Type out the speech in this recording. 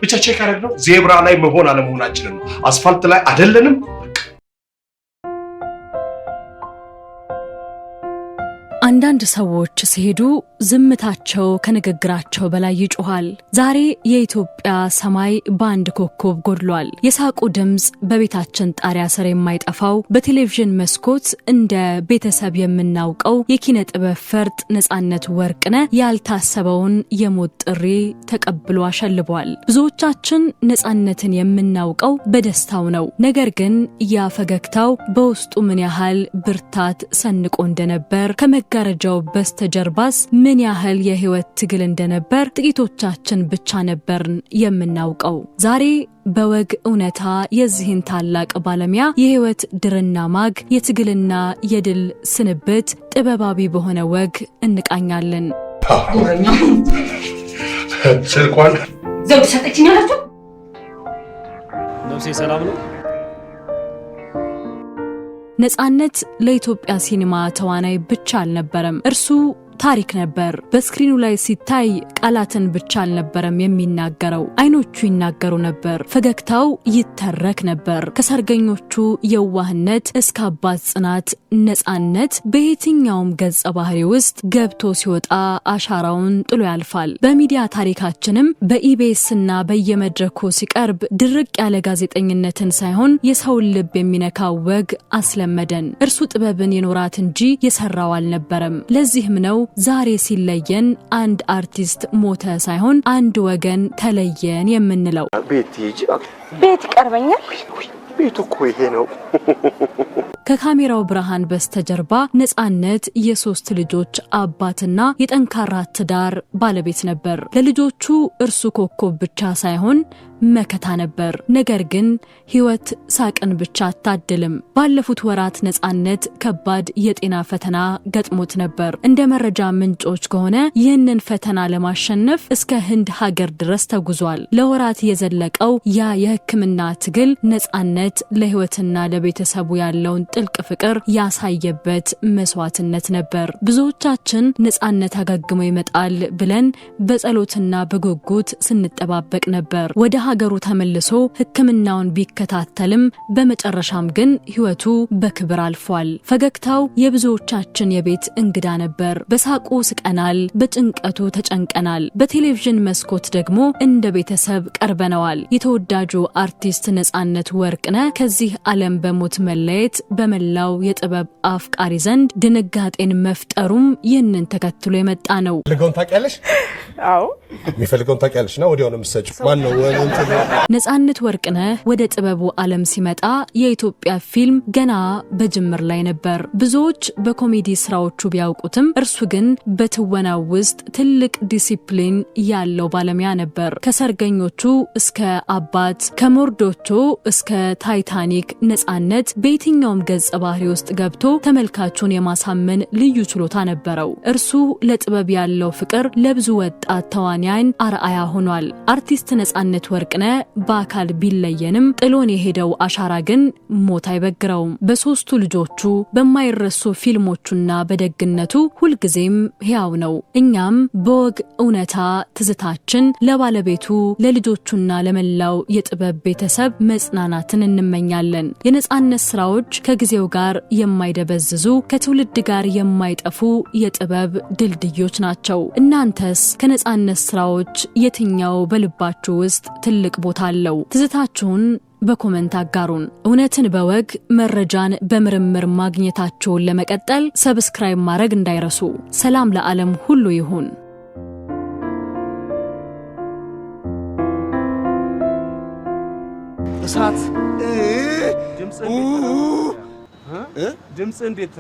ብቻ ቼክ አደረግነው ዜብራ ላይ መሆን አለመሆናችንን ነው። አስፋልት ላይ አይደለንም። አንዳንድ ሰዎች ሲሄዱ ዝምታቸው ከንግግራቸው በላይ ይጮሃል። ዛሬ የኢትዮጵያ ሰማይ በአንድ ኮከብ ጎድሏል። የሳቁ ድምጽ በቤታችን ጣሪያ ስር የማይጠፋው በቴሌቪዥን መስኮት እንደ ቤተሰብ የምናውቀው የኪነ ጥበብ ፈርጥ ነጻነት ወርቅነህ ያልታሰበውን የሞት ጥሪ ተቀብሎ አሸልቧል። ብዙዎቻችን ነጻነትን የምናውቀው በደስታው ነው። ነገር ግን ያ ፈገግታው በውስጡ ምን ያህል ብርታት ሰንቆ እንደነበር ከመጋረጃው በስተጀርባስ ምን ያህል የህይወት ትግል እንደነበር ጥቂቶቻችን ብቻ ነበርን የምናውቀው። ዛሬ በወግ እውነታ የዚህን ታላቅ ባለሙያ የህይወት ድርና ማግ የትግልና የድል ስንብት ጥበባዊ በሆነ ወግ እንቃኛለን። ስልኳን ዘውድ ሰጠችኝ አላችሁ? ነፍሴ ሰላም ነው። ነጻነት ለኢትዮጵያ ሲኒማ ተዋናይ ብቻ አልነበረም። እርሱ ታሪክ ነበር። በስክሪኑ ላይ ሲታይ ቃላትን ብቻ አልነበረም የሚናገረው፣ አይኖቹ ይናገሩ ነበር። ፈገግታው ይተረክ ነበር። ከሰርገኞቹ የዋህነት እስከ አባት ጽናት፣ ነጻነት በየትኛውም ገጸ ባህሪ ውስጥ ገብቶ ሲወጣ አሻራውን ጥሎ ያልፋል። በሚዲያ ታሪካችንም በኢቢኤስና በየመድረኩ ሲቀርብ ድርቅ ያለ ጋዜጠኝነትን ሳይሆን የሰውን ልብ የሚነካው ወግ አስለመደን። እርሱ ጥበብን የኖራት እንጂ የሰራው አልነበረም። ለዚህም ነው ዛሬ ሲለየን አንድ አርቲስት ሞተ ሳይሆን አንድ ወገን ተለየን የምንለው። ቤት ይቀርበኛል። ቤቱ እኮ ይሄ ነው። ከካሜራው ብርሃን በስተጀርባ ነጻነት የሶስት ልጆች አባትና የጠንካራ ትዳር ባለቤት ነበር። ለልጆቹ እርሱ ኮከብ ብቻ ሳይሆን መከታ ነበር። ነገር ግን ህይወት ሳቅን ብቻ አታድልም። ባለፉት ወራት ነጻነት ከባድ የጤና ፈተና ገጥሞት ነበር። እንደ መረጃ ምንጮች ከሆነ ይህንን ፈተና ለማሸነፍ እስከ ህንድ ሀገር ድረስ ተጉዟል። ለወራት የዘለቀው ያ የህክምና ትግል ነጻነት ለህይወትና ለቤተሰቡ ያለውን ጥልቅ ፍቅር ያሳየበት መስዋዕትነት ነበር። ብዙዎቻችን ነጻነት አገግሞ ይመጣል ብለን በጸሎትና በጉጉት ስንጠባበቅ ነበር። ወደ ሀገሩ ተመልሶ ህክምናውን ቢከታተልም በመጨረሻም ግን ህይወቱ በክብር አልፏል። ፈገግታው የብዙዎቻችን የቤት እንግዳ ነበር። በሳቁ ስቀናል፣ በጭንቀቱ ተጨንቀናል። በቴሌቪዥን መስኮት ደግሞ እንደ ቤተሰብ ቀርበነዋል። የተወዳጁ አርቲስት ነጻነት ወርቅነህ ከዚህ ዓለም በሞት መለየት በመላው የጥበብ አፍቃሪ ዘንድ ድንጋጤን መፍጠሩም ይህንን ተከትሎ የመጣ ነው። ለጎን ታውቂያለሽ? አዎ የሚፈልገውን ታውቂያለሽና ወዲያው ነው የምትሰጪው። ማን ነው ነጻነት ወርቅነህ ወደ ጥበቡ ዓለም ሲመጣ የኢትዮጵያ ፊልም ገና በጅምር ላይ ነበር። ብዙዎች በኮሜዲ ስራዎቹ ቢያውቁትም እርሱ ግን በትወናው ውስጥ ትልቅ ዲሲፕሊን ያለው ባለሙያ ነበር። ከሰርገኞቹ እስከ አባት፣ ከሞርዶቾ እስከ ታይታኒክ ነጻነት በየትኛውም ገጸ ባህሪ ውስጥ ገብቶ ተመልካቹን የማሳመን ልዩ ችሎታ ነበረው። እርሱ ለጥበብ ያለው ፍቅር ለብዙ ወጣት ተዋናያን አርአያ ሆኗል። አርቲስት ነጻነት ወርቅነህ በአካል ቢለየንም ጥሎን የሄደው አሻራ ግን ሞት አይበግረውም። በሶስቱ ልጆቹ በማይረሱ ፊልሞቹና በደግነቱ ሁልጊዜም ሕያው ነው። እኛም በወግ እውነታ ትዝታችን ለባለቤቱ ለልጆቹና ለመላው የጥበብ ቤተሰብ መጽናናትን እንመኛለን። የነጻነት ስራዎች ከጊዜው ጋር የማይደበዝዙ ከትውልድ ጋር የማይጠፉ የጥበብ ድልድዮች ናቸው። እናንተስ ከነጻነት ስራዎች የትኛው በልባችሁ ውስጥ ትልቅ ቦታ አለው? ትዝታችሁን በኮሜንት አጋሩን። እውነትን በወግ መረጃን በምርምር ማግኘታችሁን ለመቀጠል ሰብስክራይብ ማድረግ እንዳይረሱ። ሰላም ለዓለም ሁሉ ይሁን። እሳት ድምጽ እንዴት